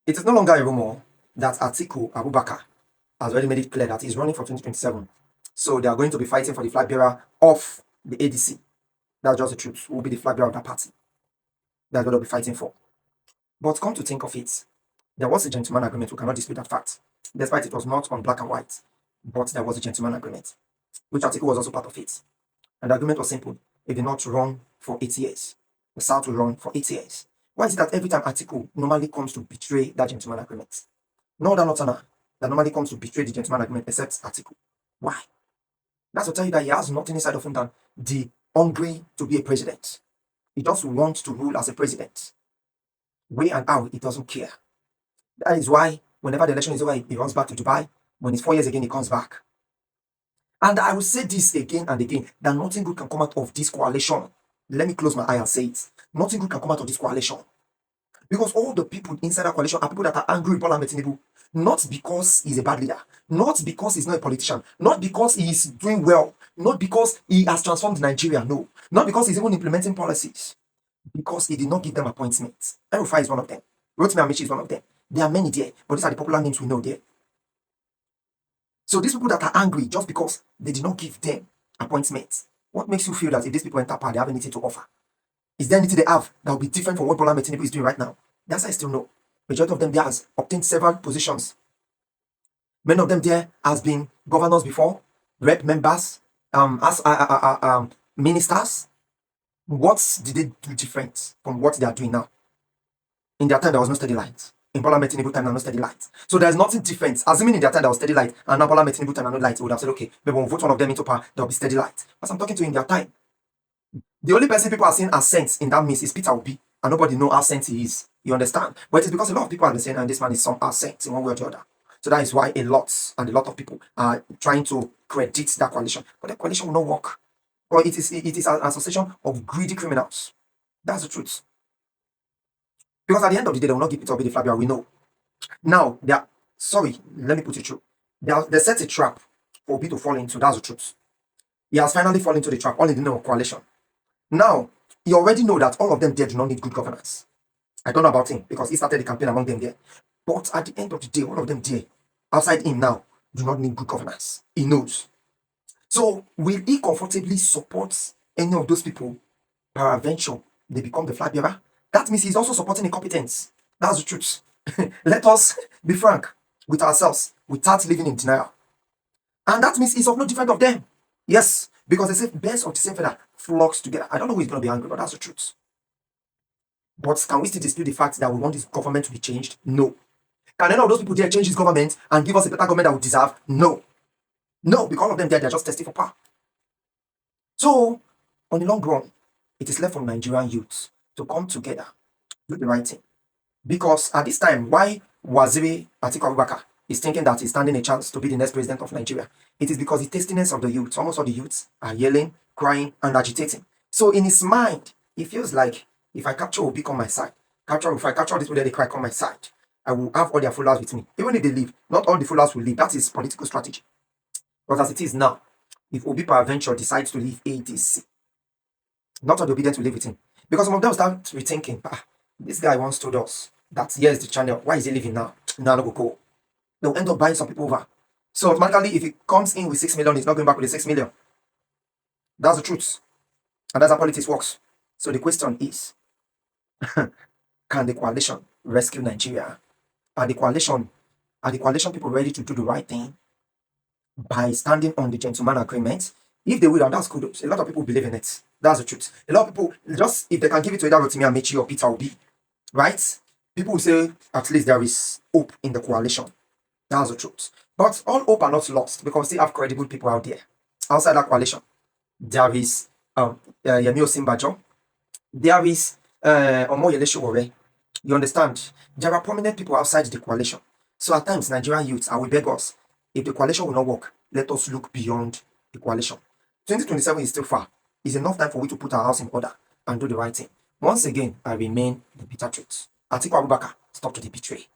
It is no longer a rumor that Atiku Abubakar has already made it clear that he's running for 2027. So they are going to be fighting for the flag bearer of the ADC. That's just the truth. Who will be the flag bearer of that party? That's what they'll be fighting for. But come to think of it, there was a gentleman agreement. We cannot dispute that fact. Despite it was not on black and white, but there was a gentleman agreement, which Atiku was also part of it. And the agreement was simple. He did not run for 8 years. The South will run for 8 years. Why is it that every time Atiku normally comes to betray that gentleman agreement? No other northerner that normally comes to betray the gentleman agreement except Atiku. Why? That's to tell you that he has nothing inside of him than the hungry to be a president. He just wants to rule as a president. Way and out, he doesn't care. That is why whenever the election is over, he runs back to Dubai. When it's 4 years again, he comes back. And I will say this again and again, that nothing good can come out of this coalition. Let me close my eye and say it. Nothing good can come out of this coalition. Because all the people inside that coalition are people that are angry with Bola Ahmed Tinubu. Not because he's a bad leader. Not because he's not a politician. Not because he's doing well. Not because he has transformed Nigeria. No. Not because he's even implementing policies. Because he did not give them appointments. El-Rufai is one of them. Rotimi Amici is one of them. There are many there. But these are the popular names we know there. So these people that are angry just because they did not give them appointments, what makes you feel that if these people enter power, they have anything to offer? Is there anything they have that will be different from what Bola Ahmed Tinubu is doing right now? The answer is still no. Majority of them there has obtained several positions. Many of them there has been governors before, rep members, ministers. What did they do different from what they are doing now? In their time, there was no steady light. In Bola Ahmed Tinubu time, there was no steady light. So there's nothing different. Assuming in their time, there was steady light, and now Bola Ahmed Tinubu time, there no light, we would have said, okay, maybe we'll vote one of them into power, there will be steady light. But I'm talking to in their time. The only person people are seeing as sent in that midst is Peter Obi, and nobody know how sent he is. You understand? But it's because a lot of people are saying, and this man is somehow sent in one way or the other. So that is why a lot of people are trying to credit that coalition. But the coalition will not work. Or it is an association of greedy criminals. That's the truth. Because at the end of the day, they will not give Peter Obi the flag bearer, we know. Now, let me put it through. They set a trap for Obi to fall into. That's the truth. He has finally fallen into the trap, all in the name of coalition. Now, you already know that all of them there do not need good governance. I don't know about him because he started the campaign among them there. But at the end of the day, all of them there, outside him now, do not need good governance. He knows. So, will he comfortably support any of those people? Peradventure, they become the flag bearer? That means he's also supporting incompetence. That's the truth. Let us be frank with ourselves without living in denial. And that means he's of no different of them. Yes, because they say birds of the same feather flocks together. I don't know who is going to be angry, but that's the truth. But can we still dispute the fact that we want this government to be changed? No. Can any of those people there change this government and give us a better government that we deserve? No. No, because all of them there, they're just testing for power. So, on the long run, it is left for Nigerian youths to come together, do the right thing. Because at this time, why Waziri Atiku Abubakar is thinking that he's standing a chance to be the next president of Nigeria, it is because the tastiness of the youth, almost all the youths are yelling, crying, and agitating. So in his mind, he feels like if I capture Obi on my side, if I capture this way they cry on my side, I will have all their followers with me. Even if they leave, not all the followers will leave. That is political strategy. But as it is now, if Obi peradventure decides to leave ADC, not all the obedient will leave with him. Because some of them start rethinking, this guy once told us that here's the channel. Why is he leaving now? Now no go. They'll end up buying some people over. So automatically, if he comes in with 6 million, he's not going back with the 6 million. That's the truth. And that's how politics works. So the question is, can the coalition rescue Nigeria? Are the coalition people ready to do the right thing by standing on the gentleman agreement? If they will, and that's kudos. A lot of people believe in it. That's the truth. A lot of people, just if they can give it to either Rotimi Amici or Peter Obi, right? People will say, at least there is hope in the coalition. That's the truth. But all hope are not lost because we still have credible people out there. Outside that coalition, there is Yemi Osinbajo. There is Omoyele Sowore. You understand? There are prominent people outside the coalition. So at times, Nigerian youths, and we beg us, if the coalition will not work, let us look beyond the coalition. 2027 is still far. It's enough time for we to put our house in order and do the right thing. Once again, I remain the bitter truth. Atiku Abubakar, stop to the betray.